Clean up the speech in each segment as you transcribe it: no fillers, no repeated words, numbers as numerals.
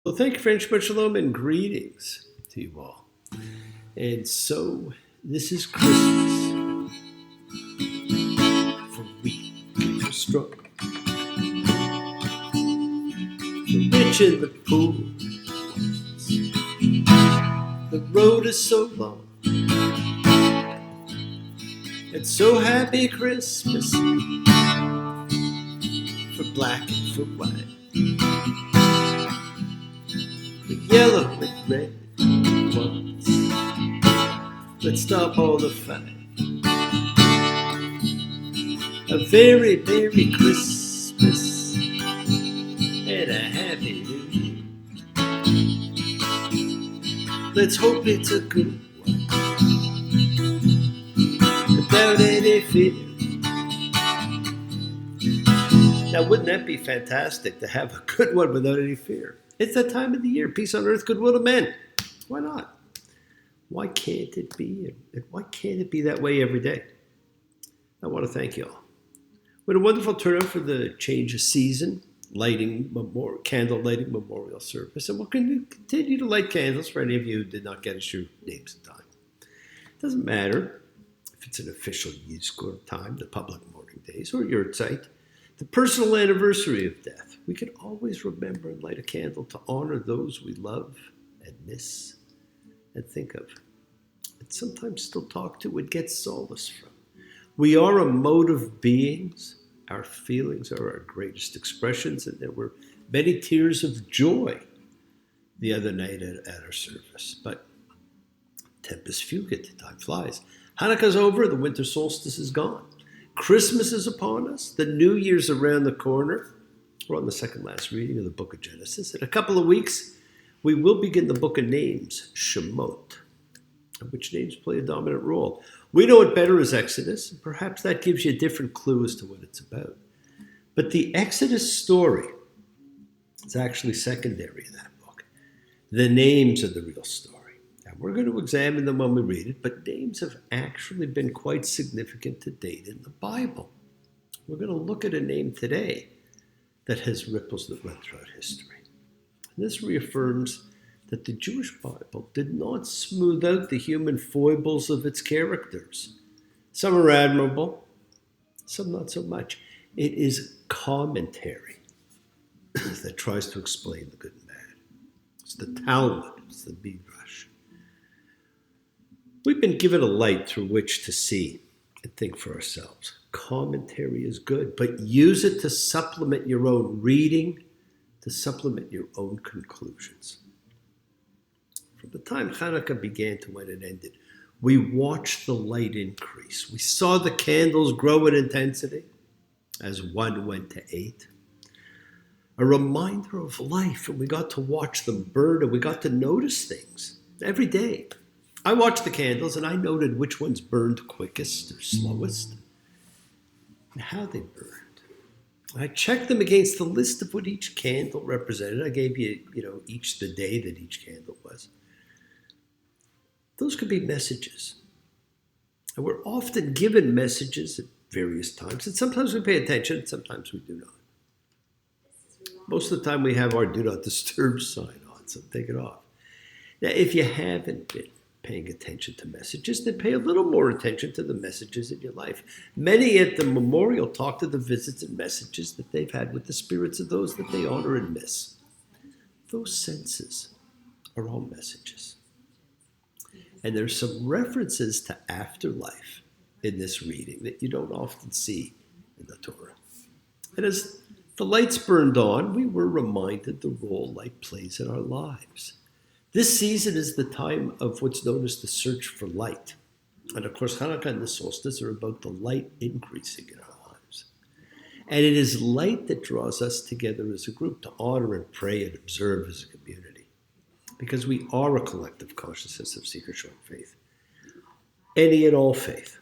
Well, thank you, friends. Shabbat shalom and greetings to you all. And so, this is Christmas for weak and for strong, for rich and the poor. The road is so long, and so happy Christmas for black and for white, for yellow and red ones. Let's stop all the fight. A very Merry Christmas and a Happy New Year. Let's hope it's a good one, without any fear. Now, wouldn't that be fantastic to have a good one without any fear? It's that time of the year. Peace on earth, goodwill to men. Why not? Why can't it be? And why can't it be that way every day? I want to thank you all. We had a wonderful turnout for the change of season, candle lighting memorial service, and we'll continue to light candles for any of you who did not get us your names in time. It doesn't matter if it's an official Yizkor time, the public mourning days, or your site, the personal anniversary of death. We can always remember and light a candle to honor those we love and miss and think of, and sometimes still talk to and get solace from. We are emotive beings. Our feelings are our greatest expressions, and there were many tears of joy the other night at our service. But tempest fugit, time flies. Hanukkah's over, the winter solstice is gone. Christmas is upon us, the New Year's around the corner. We're on the second last reading of the book of Genesis. In a couple of weeks, we will begin the book of names, Shemot, which names play a dominant role. We know it better as Exodus, and perhaps that gives you a different clue as to what it's about. But the Exodus story is actually secondary in that book. The names are the real story. And we're going to examine them when we read it, but names have actually been quite significant to date in the Bible. We're going to look at a name today that has ripples that run throughout history. And this reaffirms that the Jewish Bible did not smooth out the human foibles of its characters. Some are admirable, some not so much. It is commentary that tries to explain the good and bad. It's the Talmud, it's the Midrash. We've been given a light through which to see and think for ourselves. Commentary is good, but use it to supplement your own reading, to supplement your own conclusions. From the time Hanukkah began to when it ended, we watched the light increase. We saw the candles grow in intensity as 1 went to 8. A reminder of life, and we got to watch them burn, and we got to notice things every day. I watched the candles, and I noted which ones burned quickest or slowest, and how they burned. I checked them against the list of what each candle represented. I gave you, each the day that each candle was. Those could be messages. And we're often given messages at various times. And sometimes we pay attention, and sometimes we do not. Most of the time we have our do not disturb sign on, so take it off. Now, if you haven't been paying attention to messages, then pay a little more attention to the messages in your life. Many at the memorial talk to the visits and messages that they've had with the spirits of those that they honor and miss. Those senses are all messages. And there's some references to afterlife in this reading that you don't often see in the Torah. And as the lights burned on, we were reminded the role light plays in our lives. This season is the time of what's known as the search for light. And of course, Hanukkah and the solstice are about the light increasing in our lives. And it is light that draws us together as a group to honor and pray and observe as a community. Because we are a collective consciousness of seeker showing faith. Any and all faith.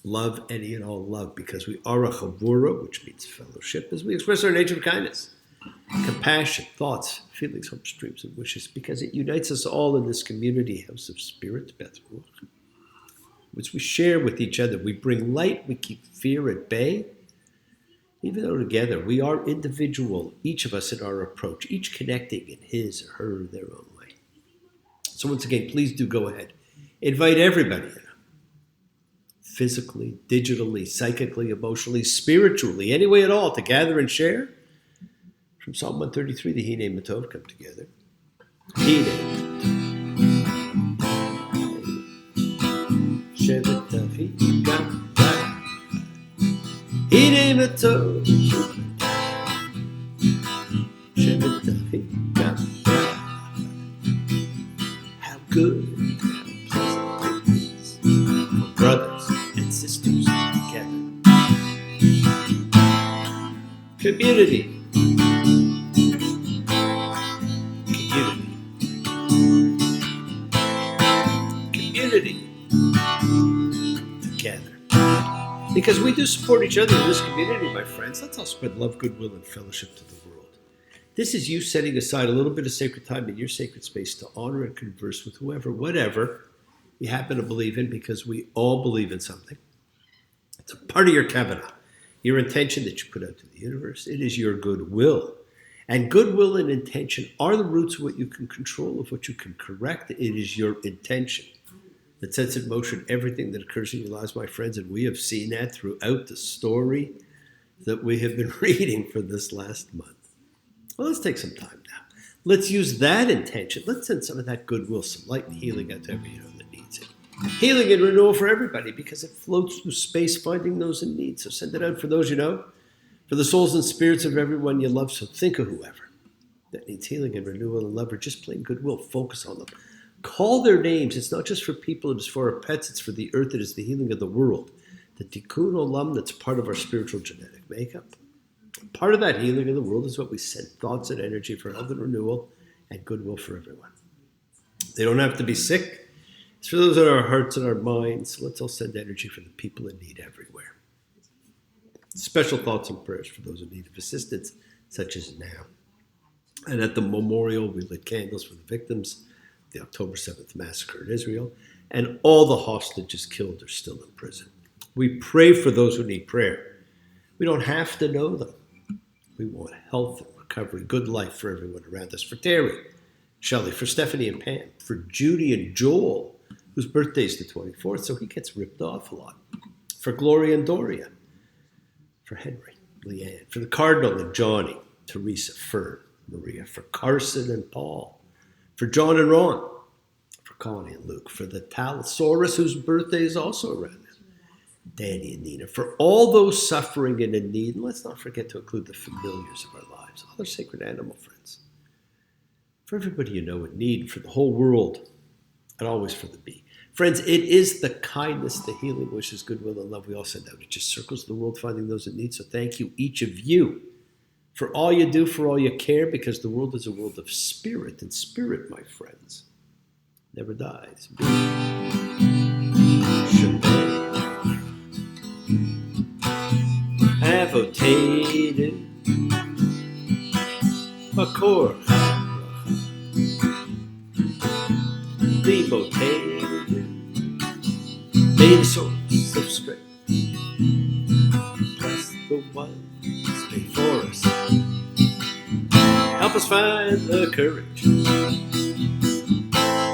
Love any and all love, because we are a chavura, which means fellowship, as we express our nature of kindness, compassion, thoughts, feelings, hopes, dreams, and wishes, because it unites us all in this community house of spirit, Beth Ruach, which we share with each other. We bring light, we keep fear at bay. Even though together we are individual, each of us in our approach, each connecting in his or her, their own way. So once again, please do go ahead. Invite everybody in. Physically, digitally, psychically, emotionally, spiritually, any way at all, to gather and share. From Psalm 133, the Hine Matov come together. Hine Matov. How good and pleasant it is for brothers and sisters together. Community. Community. Together. Because we do support each other in this community, my friends. Let's all spread love, goodwill, and fellowship to the world. This is you setting aside a little bit of sacred time in your sacred space to honor and converse with whoever, whatever you happen to believe in, because we all believe in something. It's a part of your kavanah, your intention that you put out to the universe. It is your goodwill. And goodwill and intention are the roots of what you can control, of what you can correct. It is your intention that sets in motion everything that occurs in your lives, my friends. And we have seen that throughout the story that we have been reading for this last month. Well, let's take some time now. Let's use that intention. Let's send some of that goodwill, some light and healing out to everyone that needs it. Healing and renewal for everybody, because it floats through space, finding those in need. So send it out for those you know, for the souls and spirits of everyone you love. So think of whoever that needs healing and renewal and love, or just plain goodwill. Focus on them. Call their names. It's not just for people, it is for our pets, it's for the earth, it is the healing of the world. The tikkun olam that's part of our spiritual genetic makeup. Part of that healing of the world is what we send thoughts and energy for health and renewal and goodwill for everyone. They don't have to be sick. It's for those in our hearts and our minds. So let's all send energy for the people in need everywhere. Special thoughts and prayers for those in need of assistance, such as now. And at the memorial, we lit candles for the victims of the October 7th massacre in Israel, and all the hostages killed are still in prison. We pray for those who need prayer. We don't have to know them. We want health and recovery, good life for everyone around us. For Terry, Shelley, for Stephanie and Pam, for Judy and Joel, whose birthday is the 24th, so he gets ripped off a lot. For Gloria and Doria, for Henry, Leanne, for the Cardinal and Johnny, Teresa, Fern, Maria, for Carson and Paul, for John and Ron, for Connie and Luke, for the Talasaurus, whose birthday is also around. Danny and Nina, for all those suffering and in need. And let's not forget to include the familiars of our lives, all our sacred animal friends. For everybody you know in need, for the whole world, and always for the bee. Friends, it is the kindness, the healing, wishes, goodwill, and love we all send out. It just circles the world finding those in need. So thank you, each of you, for all you do, for all you care, because the world is a world of spirit, and spirit, my friends, never dies. Avotated Makor Demotated, may the source of strength bless the ones before us. Help us find the courage,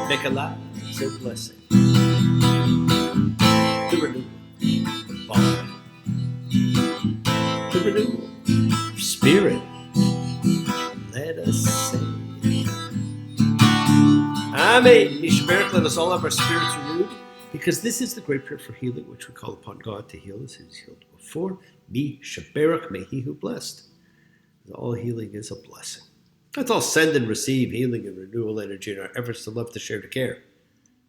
make our lives a blessing. The renewal of body, the renewal of spirit. Let us say, Amen. Yishmerich, let us all have our spirits renewed, because this is the great prayer for healing, which we call upon God to heal us. He has healed before. Me, Shaberach, may he who blessed. All healing is a blessing. Let's all send and receive healing and renewal energy in our efforts to love, to share, to care,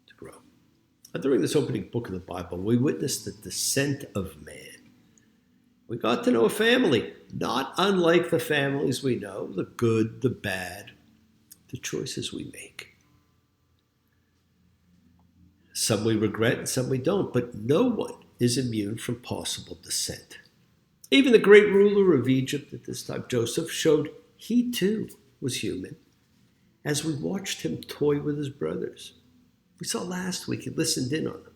to grow. And during this opening book of the Bible, we witnessed the descent of man. We got to know a family, not unlike the families we know, the good, the bad, the choices we make. Some we regret and some we don't, but no one is immune from possible descent. Even the great ruler of Egypt at this time, Joseph, showed he too was human as we watched him toy with his brothers. We saw last week he listened in on them,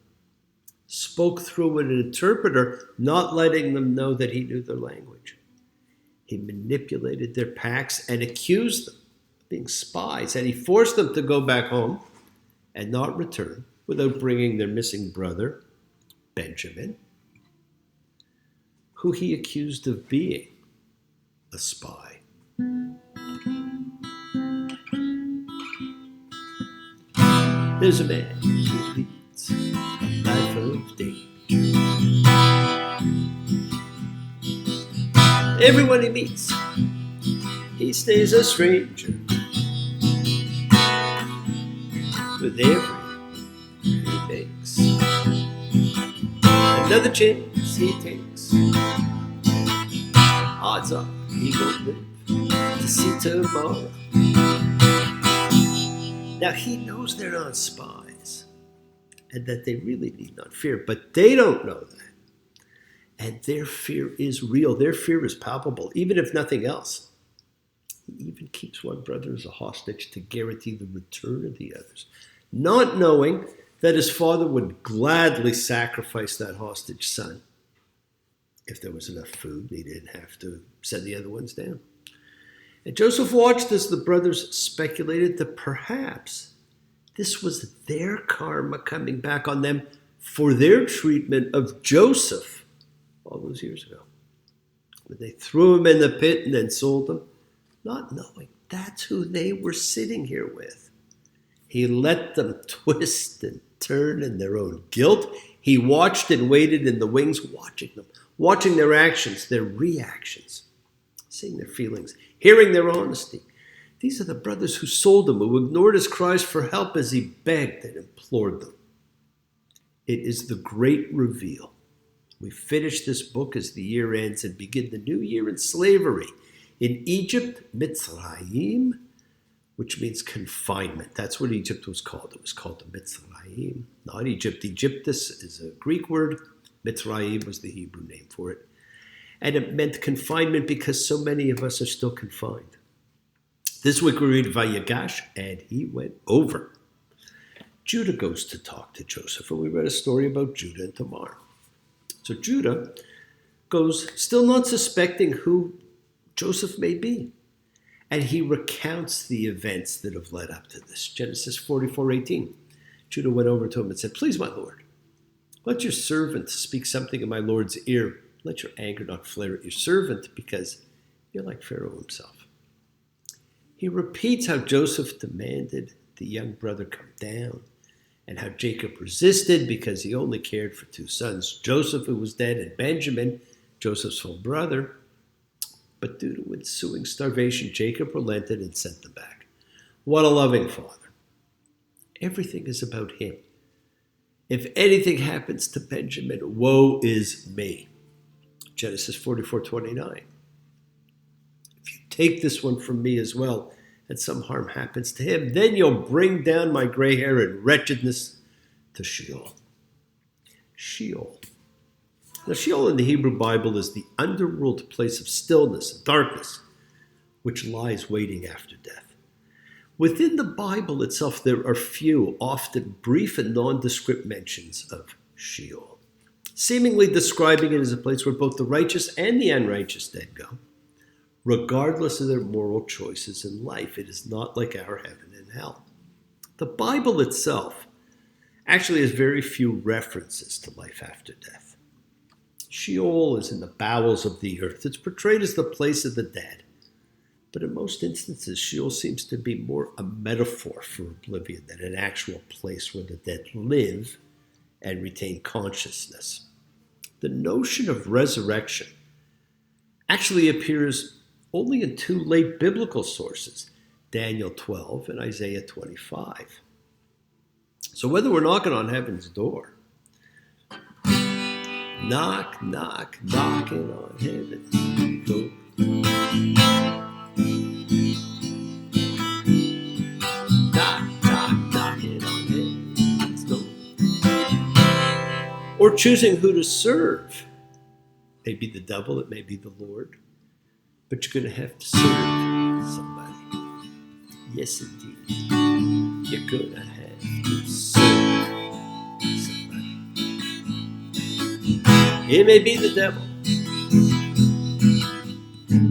spoke through an interpreter, not letting them know that he knew their language. He manipulated their pacts and accused them of being spies, and he forced them to go back home and not return without bringing their missing brother, Benjamin, who he accused of being a spy. There's a man who leads a life of danger. Everyone he meets, he stays a stranger. With every he makes, another chance he takes. Odds are he won't live to see tomorrow. Now he knows they're not spies and that they really need not fear, but they don't know that. And their fear is real. Their fear is palpable, even if nothing else. He even keeps one brother as a hostage to guarantee the return of the others, not knowing that his father would gladly sacrifice that hostage son if there was enough food and he didn't have to send the other ones down. And Joseph watched as the brothers speculated that perhaps this was their karma coming back on them for their treatment of Joseph all those years ago, when they threw him in the pit and then sold him, not knowing that's who they were sitting here with. He let them twist and turn in their own guilt. He watched and waited in the wings, watching them, watching their actions, their reactions, seeing their feelings, hearing their honesty. These are the brothers who sold him, who ignored his cries for help as he begged and implored them. It is the great reveal. We finish this book as the year ends and begin the new year in slavery. In Egypt, Mitzrayim, which means confinement. That's what Egypt was called. It was called the Mitzrayim, not Egypt. Egyptus is a Greek word. Mitzrayim was the Hebrew name for it. And it meant confinement because so many of us are still confined. This week we read Vayigash, and he went over. Judah goes to talk to Joseph, and we read a story about Judah and Tamar. So Judah goes, still not suspecting who Joseph may be. And he recounts the events that have led up to this. Genesis 44:18. Judah went over to him and said, "Please, my lord, let your servant speak something in my lord's ear. Let your anger not flare at your servant, because you're like Pharaoh himself." He repeats how Joseph demanded the young brother come down, and how Jacob resisted because he only cared for two sons, Joseph, who was dead, and Benjamin, Joseph's full brother. But due to ensuing starvation, Jacob relented and sent them back. What a loving father. Everything is about him. If anything happens to Benjamin, woe is me. Genesis 44:29. If you take this one from me as well, and some harm happens to him, then you'll bring down my gray hair in wretchedness to Sheol. Sheol. Now, Sheol in the Hebrew Bible is the underworld place of stillness and darkness, which lies waiting after death. Within the Bible itself, there are few, often brief and nondescript mentions of Sheol, seemingly describing it as a place where both the righteous and the unrighteous dead go, regardless of their moral choices in life. It is not like our heaven and hell. The Bible itself actually has very few references to life after death. Sheol is in the bowels of the earth. It's portrayed as the place of the dead. But in most instances, Sheol seems to be more a metaphor for oblivion than an actual place where the dead live and retain consciousness. The notion of resurrection actually appears only in two late biblical sources, Daniel 12 and Isaiah 25. So whether we're knocking on heaven's door, knock, knock, knocking on heaven's door, knock, knock, knocking on heaven's door, or choosing who to serve. It may be the devil, it may be the Lord, but you're going to have to serve somebody. Yes, indeed. You're going to have to serve somebody. It may be the devil.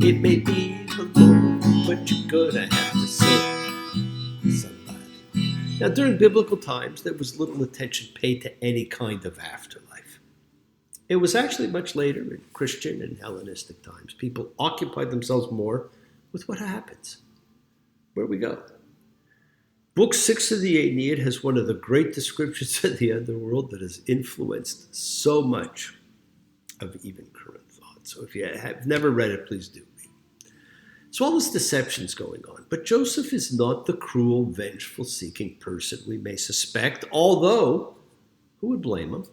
It may be the Lord, but you're gonna have to say somebody. Now, during biblical times, there was little attention paid to any kind of afterlife. It was actually much later in Christian and Hellenistic times. People occupied themselves more with what happens, where we go. Book 6 of the Aeneid has one of the great descriptions of the underworld that has influenced so much of even current thought. So if you have never read it, please do read. So all this deception's going on. But Joseph is not the cruel, vengeful, seeking person we may suspect, although who would blame him?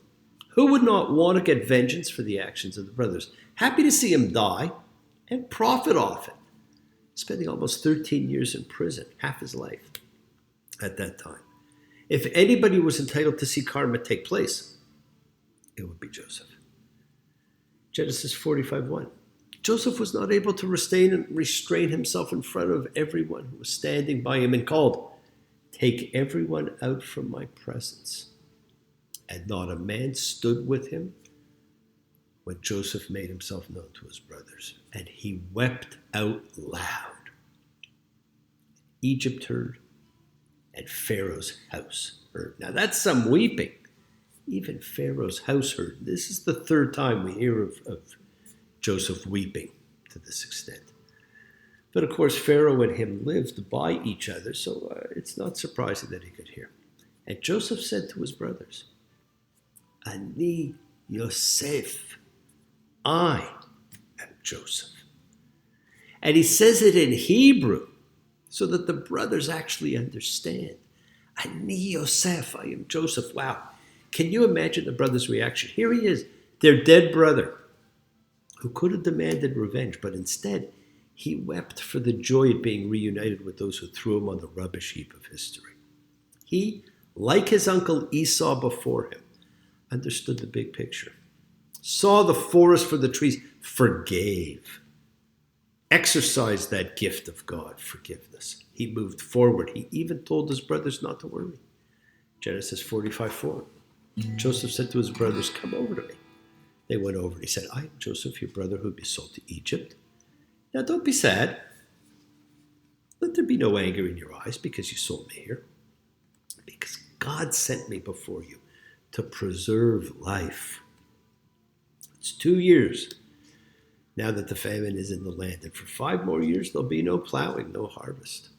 Who would not want to get vengeance for the actions of the brothers? Happy to see him die and profit off it, spending almost 13 years in prison, half his life at that time. If anybody was entitled to see karma take place, it would be Joseph. Genesis 45:1. Joseph was not able to restrain himself in front of everyone who was standing by him and called, "Take everyone out from my presence." And not a man stood with him when Joseph made himself known to his brothers. And he wept out loud. Egypt heard, and Pharaoh's house heard. Now that's some weeping. Even Pharaoh's house heard. This is the third time we hear of Joseph weeping to this extent. But of course, Pharaoh and him lived by each other, so it's not surprising that he could hear. And Joseph said to his brothers, "Ani Yosef, I am Joseph." And he says it in Hebrew so that the brothers actually understand. Ani Yosef, I am Joseph. Wow. Can you imagine the brothers' reaction? Here he is, their dead brother, who could have demanded revenge, but instead he wept for the joy of being reunited with those who threw him on the rubbish heap of history. He, like his uncle Esau before him, understood the big picture, saw the forest for the trees, forgave, exercised that gift of God, forgiveness. He moved forward. He even told his brothers not to worry. Genesis 45:4. Joseph said to his brothers, "Come over to me." They went over and he said, "I am Joseph, your brother who be sold to Egypt. Now don't be sad. Let there be no anger in your eyes because you sold me here. Because God sent me before you to preserve life." It's 2 years now that the famine is in the land. And for 5 more years, there'll be no plowing, no harvest.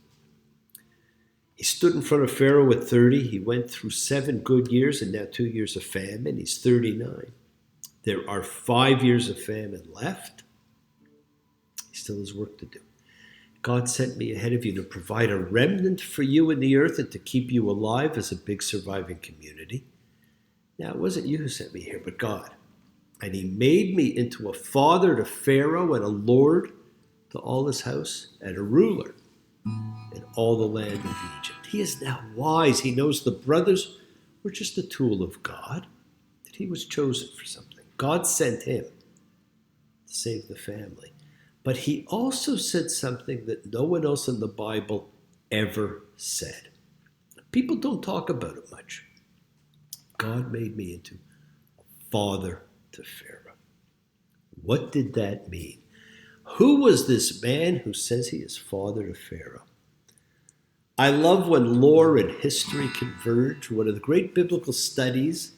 He stood in front of Pharaoh at 30. He went through 7 good years and now 2 years of famine. He's 39. There are 5 years of famine left. He still has work to do. God sent me ahead of you to provide a remnant for you in the earth and to keep you alive as a big surviving community. Now, it wasn't you who sent me here, but God. And he made me into a father to Pharaoh and a lord to all his house and a ruler in all the land of Egypt. He is now wise. He knows the brothers were just a tool of God, that he was chosen for something. God sent him to save the family. But he also said something that no one else in the Bible ever said. People don't talk about it much. God made me into a father to Pharaoh. What did that mean? Who was this man who says he is father to Pharaoh? I love when lore and history converge. One of the great biblical studies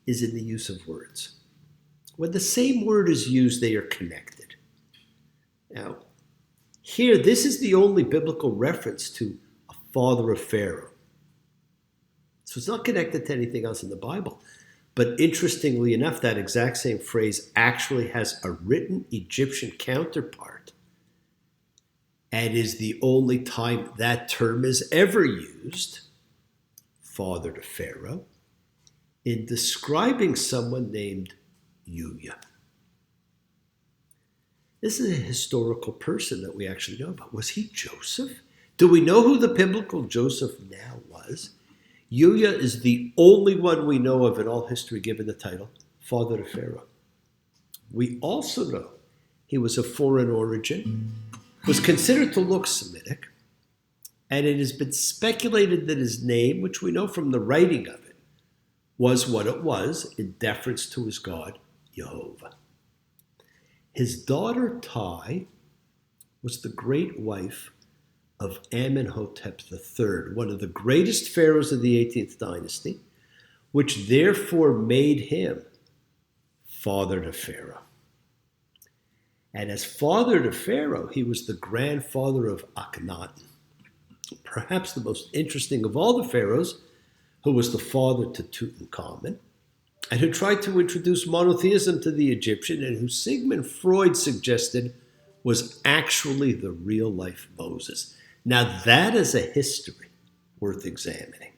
is in the use of words. When the same word is used, they are connected. Now, here, this is the only biblical reference to a father of Pharaoh. So it's not connected to anything else in the Bible. But interestingly enough, that exact same phrase actually has a written Egyptian counterpart and is the only time that term is ever used, father to Pharaoh, in describing someone named Yuya. This is a historical person that we actually know about. Was he Joseph? Do we know who the biblical Joseph now was? Yuya is the only one we know of in all history given the title, father to Pharaoh. We also know he was of foreign origin, was considered to look Semitic, and it has been speculated that his name, which we know from the writing of it, was what it was in deference to his god, Jehovah. His daughter Tai was the great wife of Amenhotep III, one of the greatest pharaohs of the 18th dynasty, which therefore made him father to Pharaoh. And as father to Pharaoh, he was the grandfather of Akhenaten, perhaps the most interesting of all the pharaohs, who was the father to Tutankhamun, and who tried to introduce monotheism to the Egyptian, and who Sigmund Freud suggested was actually the real-life Moses. Now that is a history worth examining.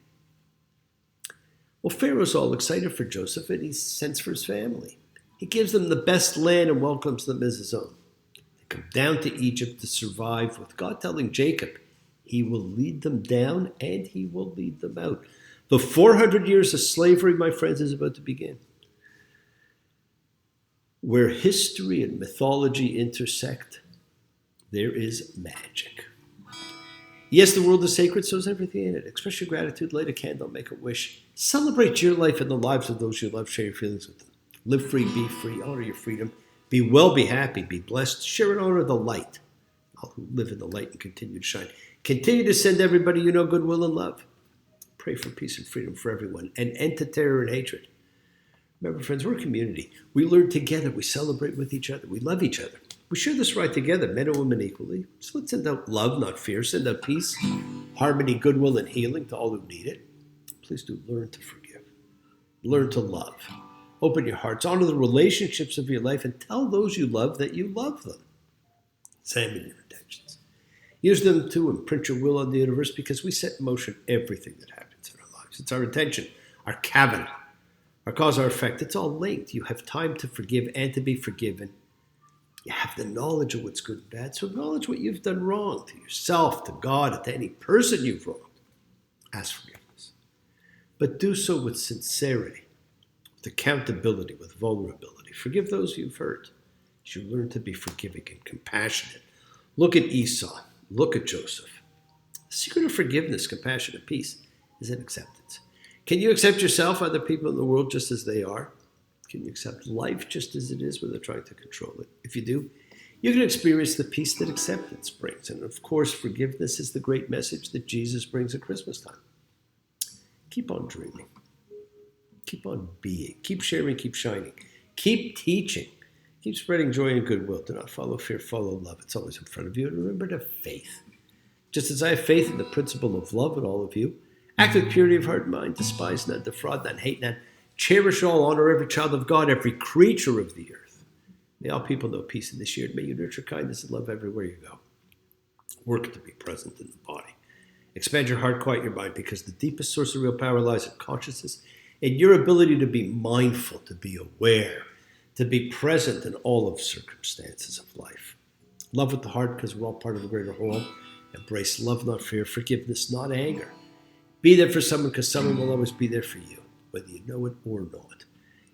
Well, Pharaoh's all excited for Joseph, and he sends for his family. He gives them the best land and welcomes them as his own. They come down to Egypt to survive, with God telling Jacob he will lead them down and he will lead them out. The 400 years of slavery, my friends, is about to begin. Where history and mythology intersect, there is magic. Yes, the world is sacred, so is everything in it. Express your gratitude, light a candle, make a wish. Celebrate your life and the lives of those you love. Share your feelings with them. Live free, be free, honor your freedom. Be well, be happy, be blessed. Share and honor the light. All who live in the light and continue to shine. Continue to send everybody you know goodwill and love. Pray for peace and freedom for everyone, and end to terror and hatred. Remember, friends, we're a community. We learn together. We celebrate with each other. We love each other. We share this right together, men and women equally. So let's send out love, not fear. Send out peace, harmony, goodwill, and healing to all who need it. Please do learn to forgive. Learn to love. Open your hearts. Honor the relationships of your life and tell those you love that you love them. Examine your intentions. Use them to imprint your will on the universe, because we set in motion everything that happens in our lives. It's our intention, our kavanah, our cause, our effect. It's all linked. You have time to forgive and to be forgiven. You have the knowledge of what's good and bad, so acknowledge what you've done wrong to yourself, to God, and to any person you've wronged. Ask forgiveness. But do so with sincerity, with accountability, with vulnerability. Forgive those you've hurt as you learn to be forgiving and compassionate. Look at Esau. Look at Joseph. The secret of forgiveness, compassion, and peace is in acceptance. Can you accept yourself, other people in the world, just as they are? Can you accept life just as it is without trying to control it? If you do, you can experience the peace that acceptance brings. And of course, forgiveness is the great message that Jesus brings at Christmas time. Keep on dreaming. Keep on being. Keep sharing, keep shining. Keep teaching. Keep spreading joy and goodwill. Do not follow fear, follow love. It's always in front of you. And remember to have faith. Just as I have faith in the principle of love in all of you, act with purity of heart and mind, despise none, defraud none, hate none, cherish all, honor every child of God, every creature of the earth. May all people know peace in this year. May you nurture kindness and love everywhere you go. Work to be present in the body. Expand your heart, quiet your mind, because the deepest source of real power lies in consciousness and your ability to be mindful, to be aware, to be present in all of circumstances of life. Love with the heart, because we're all part of a greater whole. Embrace love, not fear, forgiveness, not anger. Be there for someone, because someone will always be there for you, whether you know it or not.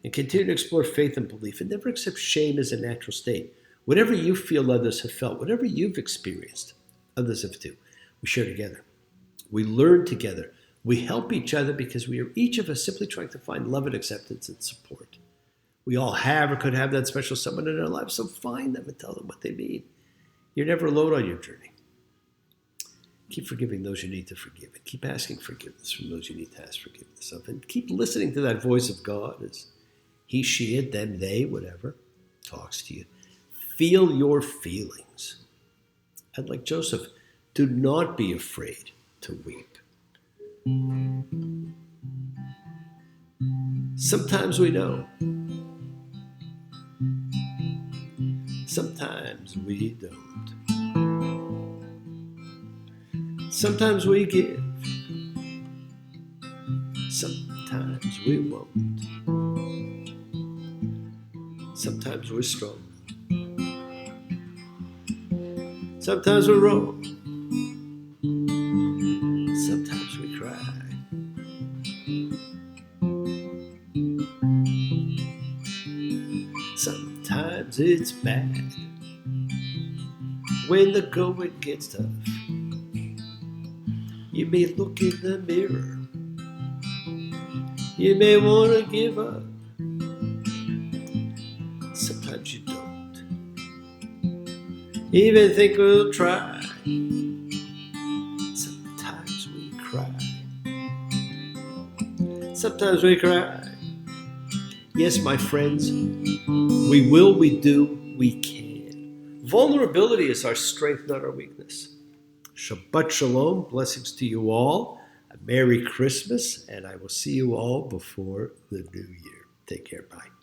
And continue to explore faith and belief, and never accept shame as a natural state. Whatever you feel others have felt, whatever you've experienced, others have too. We share together. We learn together. We help each other, because we are each of us simply trying to find love and acceptance and support. We all have or could have that special someone in our lives, so find them and tell them what they mean. You're never alone on your journey. Keep forgiving those you need to forgive, and keep asking forgiveness from those you need to ask forgiveness of, and keep listening to that voice of God as he, she, it, them, they, whatever, talks to you. Feel your feelings. And like Joseph, do not be afraid to weep. Sometimes we know. Sometimes we don't. Sometimes we give. Sometimes we won't. Sometimes we're strong. Sometimes we're wrong. Sometimes we cry. Sometimes it's bad when the going gets tough. You may look in the mirror. You may want to give up. Sometimes you don't. even think we'll try. Sometimes we cry. Sometimes we cry. Yes, my friends, we will, we do, we can. Vulnerability is our strength, not our weakness. Shabbat Shalom. Blessings to you all. A Merry Christmas, and I will see you all before the new year. Take care. Bye.